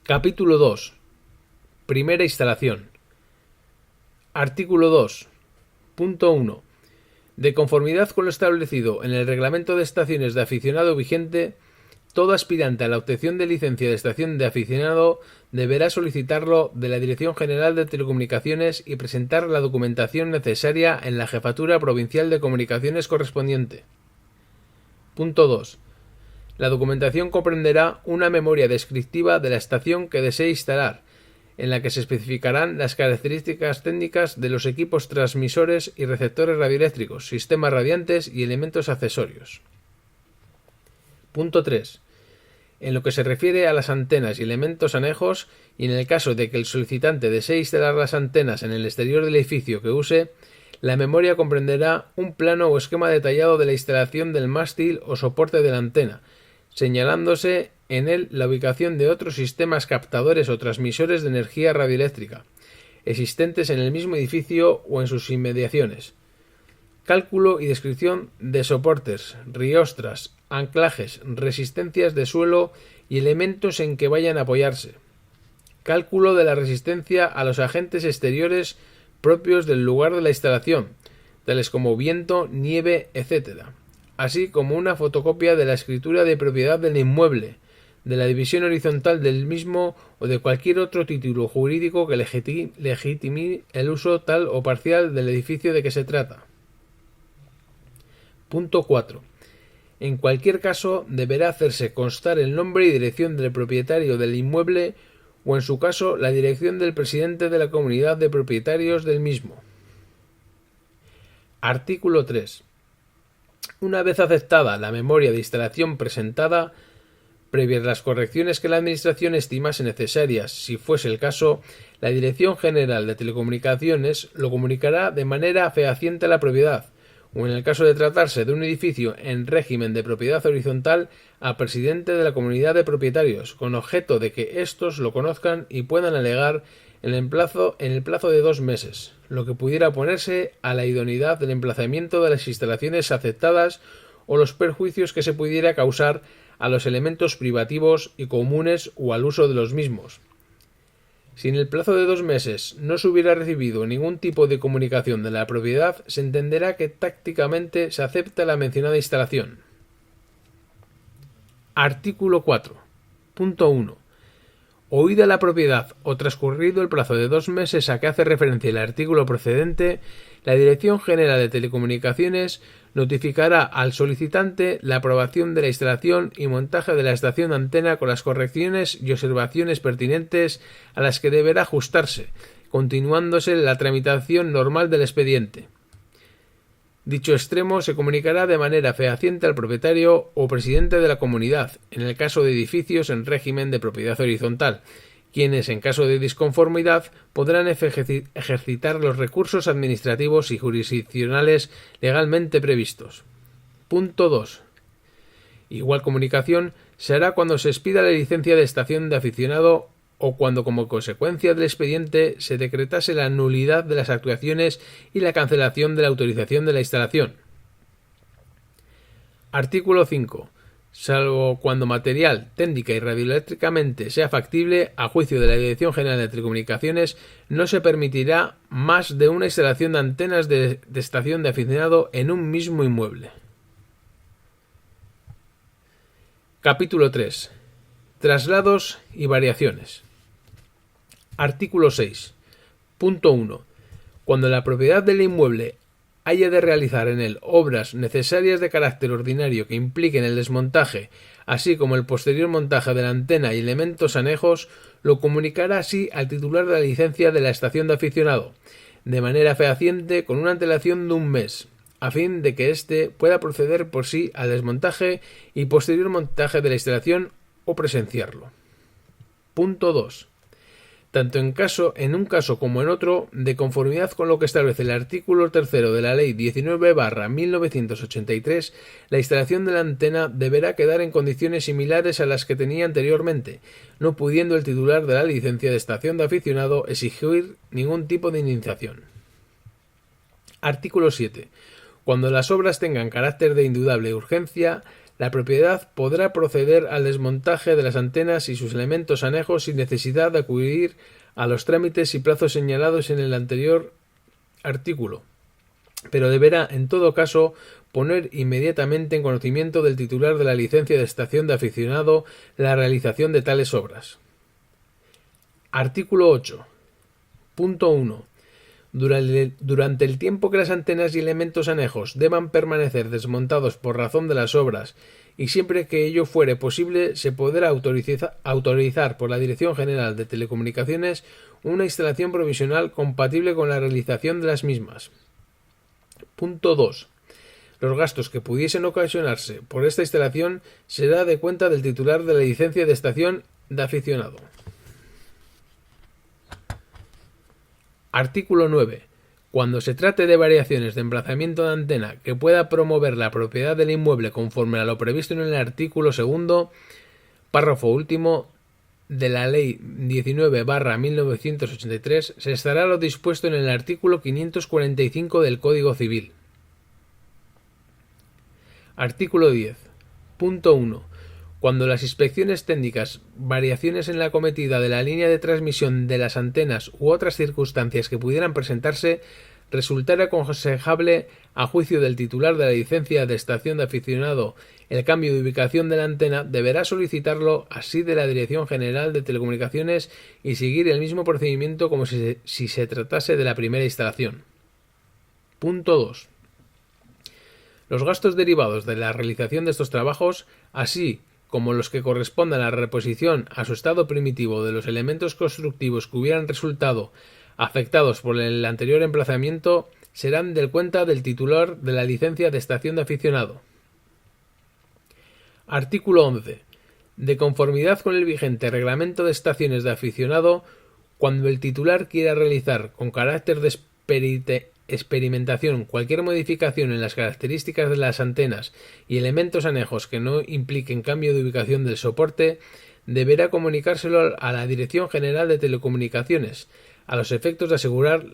Capítulo 2. Primera instalación. Artículo 2. Punto 1. De conformidad con lo establecido en el Reglamento de Estaciones de Aficionado vigente, todo aspirante a la obtención de licencia de estación de aficionado deberá solicitarlo de la Dirección General de Telecomunicaciones y presentar la documentación necesaria en la Jefatura Provincial de Comunicaciones correspondiente. Punto 2. La documentación comprenderá una memoria descriptiva de la estación que desee instalar, en la que se especificarán las características técnicas de los equipos transmisores y receptores radioeléctricos, sistemas radiantes y elementos accesorios. Punto 3. En lo que se refiere a las antenas y elementos anejos, y en el caso de que el solicitante desee instalar las antenas en el exterior del edificio que use, la memoria comprenderá un plano o esquema detallado de la instalación del mástil o soporte de la antena, señalándose en él la ubicación de otros sistemas captadores o transmisores de energía radioeléctrica, existentes en el mismo edificio o en sus inmediaciones. Cálculo y descripción de soportes, riostras, anclajes, resistencias de suelo y elementos en que vayan a apoyarse. Cálculo de la resistencia a los agentes exteriores propios del lugar de la instalación, tales como viento, nieve, etc., así como una fotocopia de la escritura de propiedad del inmueble, de la división horizontal del mismo o de cualquier otro título jurídico que legitime el uso tal o parcial del edificio de que se trata. Punto 4. En cualquier caso, deberá hacerse constar el nombre y dirección del propietario del inmueble o, en su caso, la dirección del presidente de la comunidad de propietarios del mismo. Artículo 3. Una vez aceptada la memoria de instalación presentada, previas las correcciones que la Administración estimase necesarias, si fuese el caso, la Dirección General de Telecomunicaciones lo comunicará de manera fehaciente a la propiedad, o en el caso de tratarse de un edificio en régimen de propiedad horizontal, al presidente de la comunidad de propietarios, con objeto de que éstos lo conozcan y puedan alegar en el plazo de 2 meses, lo que pudiera oponerse a la idoneidad del emplazamiento de las instalaciones aceptadas o los perjuicios que se pudiera causar a los elementos privativos y comunes o al uso de los mismos. Si en el plazo de 2 meses no se hubiera recibido ningún tipo de comunicación de la propiedad, se entenderá que tácticamente se acepta la mencionada instalación. Artículo 4. Punto 1. Oída la propiedad o transcurrido el plazo de 2 meses a que hace referencia el artículo precedente, la Dirección General de Telecomunicaciones notificará al solicitante la aprobación de la instalación y montaje de la estación de antena con las correcciones y observaciones pertinentes a las que deberá ajustarse, continuándose la tramitación normal del expediente. Dicho extremo se comunicará de manera fehaciente al propietario o presidente de la comunidad, en el caso de edificios en régimen de propiedad horizontal, quienes, en caso de disconformidad, podrán ejercitar los recursos administrativos y jurisdiccionales legalmente previstos. Punto 2. Igual comunicación se hará cuando se expida la licencia de estación de aficionado o cuando, como consecuencia del expediente, se decretase la nulidad de las actuaciones y la cancelación de la autorización de la instalación. Artículo 5. Salvo cuando material, técnica y radioeléctricamente sea factible, a juicio de la Dirección General de Telecomunicaciones, no se permitirá más de una instalación de antenas de estación de aficionado en un mismo inmueble. Capítulo 3. Traslados y variaciones. Artículo 6. Punto 1. Cuando la propiedad del inmueble haya de realizar en él obras necesarias de carácter ordinario que impliquen el desmontaje, así como el posterior montaje de la antena y elementos anejos, lo comunicará así al titular de la licencia de la estación de aficionado, de manera fehaciente con una antelación de 1 mes, a fin de que éste pueda proceder por sí al desmontaje y posterior montaje de la instalación o presenciarlo. Punto 2. Tanto en un caso como en otro, de conformidad con lo que establece el artículo 3 de la Ley 19/1983, la instalación de la antena deberá quedar en condiciones similares a las que tenía anteriormente, no pudiendo el titular de la licencia de estación de aficionado exigir ningún tipo de indemnización. Artículo 7. Cuando las obras tengan carácter de indudable urgencia, la propiedad podrá proceder al desmontaje de las antenas y sus elementos anejos sin necesidad de acudir a los trámites y plazos señalados en el anterior artículo, pero deberá, en todo caso, poner inmediatamente en conocimiento del titular de la licencia de estación de aficionado la realización de tales obras. Artículo 8. Punto 1. Durante el tiempo que las antenas y elementos anejos deban permanecer desmontados por razón de las obras y siempre que ello fuere posible, se podrá autorizar por la Dirección General de Telecomunicaciones una instalación provisional compatible con la realización de las mismas. Punto 2. Los gastos que pudiesen ocasionarse por esta instalación será de cuenta del titular de la licencia de estación de aficionado. Artículo 9. Cuando se trate de variaciones de emplazamiento de antena que pueda promover la propiedad del inmueble conforme a lo previsto en el artículo 2, párrafo último de la Ley 19/1983, se estará lo dispuesto en el artículo 545 del Código Civil. Artículo 10. Punto 1. Cuando las inspecciones técnicas, variaciones en la acometida de la línea de transmisión de las antenas u otras circunstancias que pudieran presentarse resultara aconsejable, a juicio del titular de la licencia de estación de aficionado, el cambio de ubicación de la antena, deberá solicitarlo así de la Dirección General de Telecomunicaciones y seguir el mismo procedimiento como si se tratase de la primera instalación. Punto 2. Los gastos derivados de la realización de estos trabajos, así como los que correspondan a la reposición a su estado primitivo de los elementos constructivos que hubieran resultado afectados por el anterior emplazamiento, serán del cuenta del titular de la licencia de estación de aficionado. Artículo 11. De conformidad con el vigente reglamento de estaciones de aficionado, cuando el titular quiera realizar con carácter de experimentación cualquier modificación en las características de las antenas y elementos anejos que no impliquen cambio de ubicación del soporte, deberá comunicárselo a la Dirección General de Telecomunicaciones, a los efectos de asegurar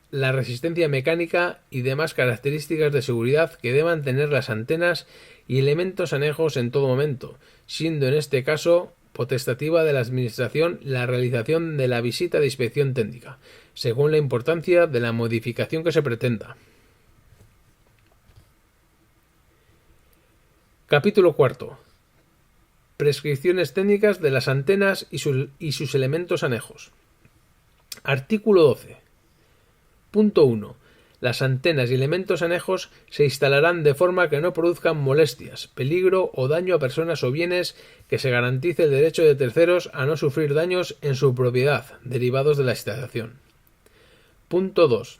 la resistencia mecánica y demás características de seguridad que deban tener las antenas y elementos anejos en todo momento, siendo en este caso potestativa de la Administración la realización de la visita de inspección técnica, según la importancia de la modificación que se pretenda. Capítulo 4. Prescripciones técnicas de las antenas y sus elementos anejos. Artículo 12. Punto 1. Las antenas y elementos anejos se instalarán de forma que no produzcan molestias, peligro o daño a personas o bienes, que se garantice el derecho de terceros a no sufrir daños en su propiedad derivados de la instalación. Punto 2.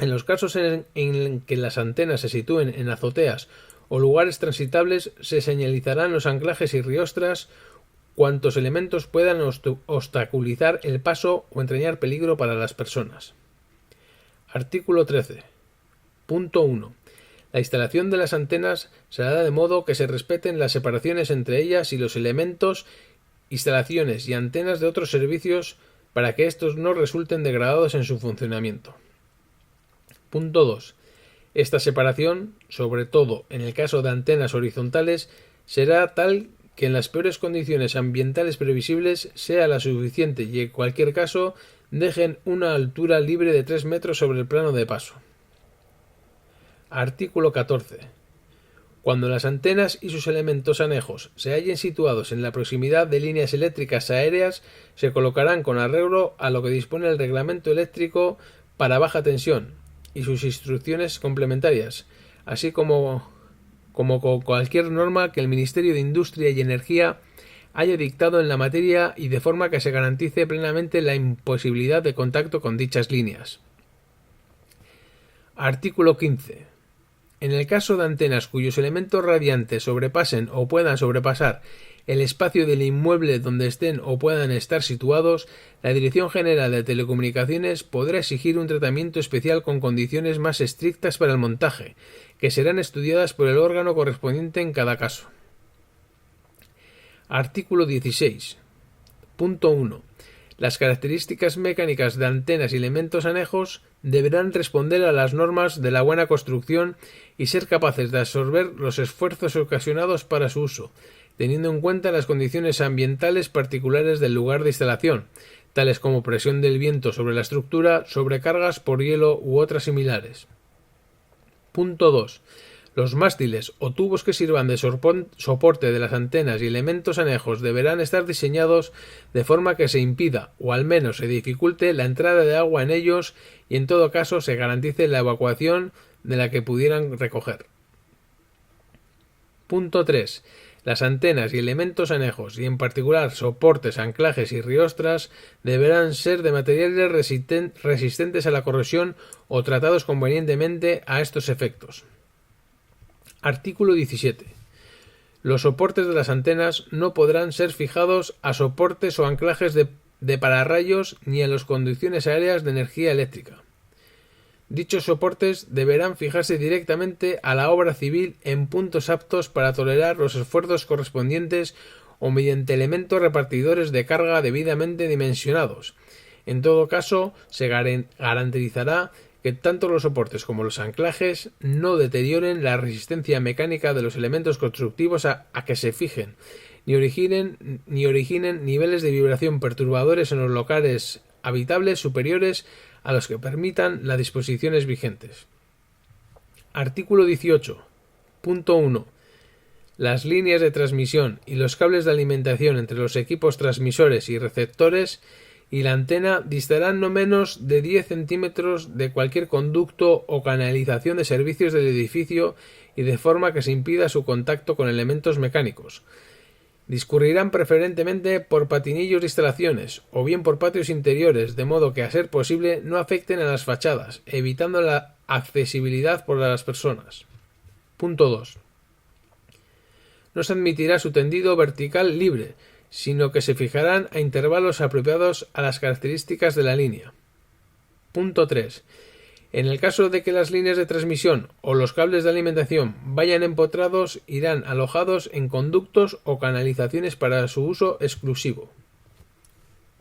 En los casos en que las antenas se sitúen en azoteas o lugares transitables, se señalizarán los anclajes y riostras cuantos elementos puedan obstaculizar el paso o entrañar peligro para las personas. Artículo 13. Punto 1. La instalación de las antenas se hará de modo que se respeten las separaciones entre ellas y los elementos, instalaciones y antenas de otros servicios para que estos no resulten degradados en su funcionamiento. Punto 2. Esta separación, sobre todo en el caso de antenas horizontales, será tal que en las peores condiciones ambientales previsibles sea la suficiente y en cualquier caso dejen una altura libre de 3 metros sobre el plano de paso. Artículo 14. Cuando las antenas y sus elementos anejos se hallen situados en la proximidad de líneas eléctricas aéreas, se colocarán con arreglo a lo que dispone el Reglamento Eléctrico para baja tensión y sus instrucciones complementarias, así como con cualquier norma que el Ministerio de Industria y Energía haya dictado en la materia y de forma que se garantice plenamente la imposibilidad de contacto con dichas líneas. Artículo 15. En el caso de antenas cuyos elementos radiantes sobrepasen o puedan sobrepasar el espacio del inmueble donde estén o puedan estar situados, la Dirección General de Telecomunicaciones podrá exigir un tratamiento especial con condiciones más estrictas para el montaje, que serán estudiadas por el órgano correspondiente en cada caso. Artículo 16. Punto 1. Las características mecánicas de antenas y elementos anejos deberán responder a las normas de la buena construcción y ser capaces de absorber los esfuerzos ocasionados para su uso, teniendo en cuenta las condiciones ambientales particulares del lugar de instalación, tales como presión del viento sobre la estructura, sobrecargas por hielo u otras similares. Punto 2. Los mástiles o tubos que sirvan de soporte de las antenas y elementos anejos deberán estar diseñados de forma que se impida, o al menos se dificulte, la entrada de agua en ellos y en todo caso se garantice la evacuación de la que pudieran recoger. Punto 3. Las antenas y elementos anejos, y en particular soportes, anclajes y riostras, deberán ser de materiales resistentes a la corrosión o tratados convenientemente a estos efectos. Artículo 17. Los soportes de las antenas no podrán ser fijados a soportes o anclajes de pararrayos ni a las conducciones aéreas de energía eléctrica. Dichos soportes deberán fijarse directamente a la obra civil en puntos aptos para tolerar los esfuerzos correspondientes o mediante elementos repartidores de carga debidamente dimensionados. En todo caso, se garantizará que tanto los soportes como los anclajes no deterioren la resistencia mecánica de los elementos constructivos a que se fijen, ni originen niveles de vibración perturbadores en los locales habitables superiores a los que permitan las disposiciones vigentes. Artículo 18. Punto 1. Las líneas de transmisión y los cables de alimentación entre los equipos transmisores y receptores y la antena distarán no menos de 10 centímetros de cualquier conducto o canalización de servicios del edificio y de forma que se impida su contacto con elementos mecánicos. Discurrirán preferentemente por patinillos de instalaciones o bien por patios interiores, de modo que a ser posible no afecten a las fachadas, evitando la accesibilidad por las personas. Punto 2. No se admitirá su tendido vertical libre, sino que se fijarán a intervalos apropiados a las características de la línea. Punto 3. En el caso de que las líneas de transmisión o los cables de alimentación vayan empotrados, irán alojados en conductos o canalizaciones para su uso exclusivo.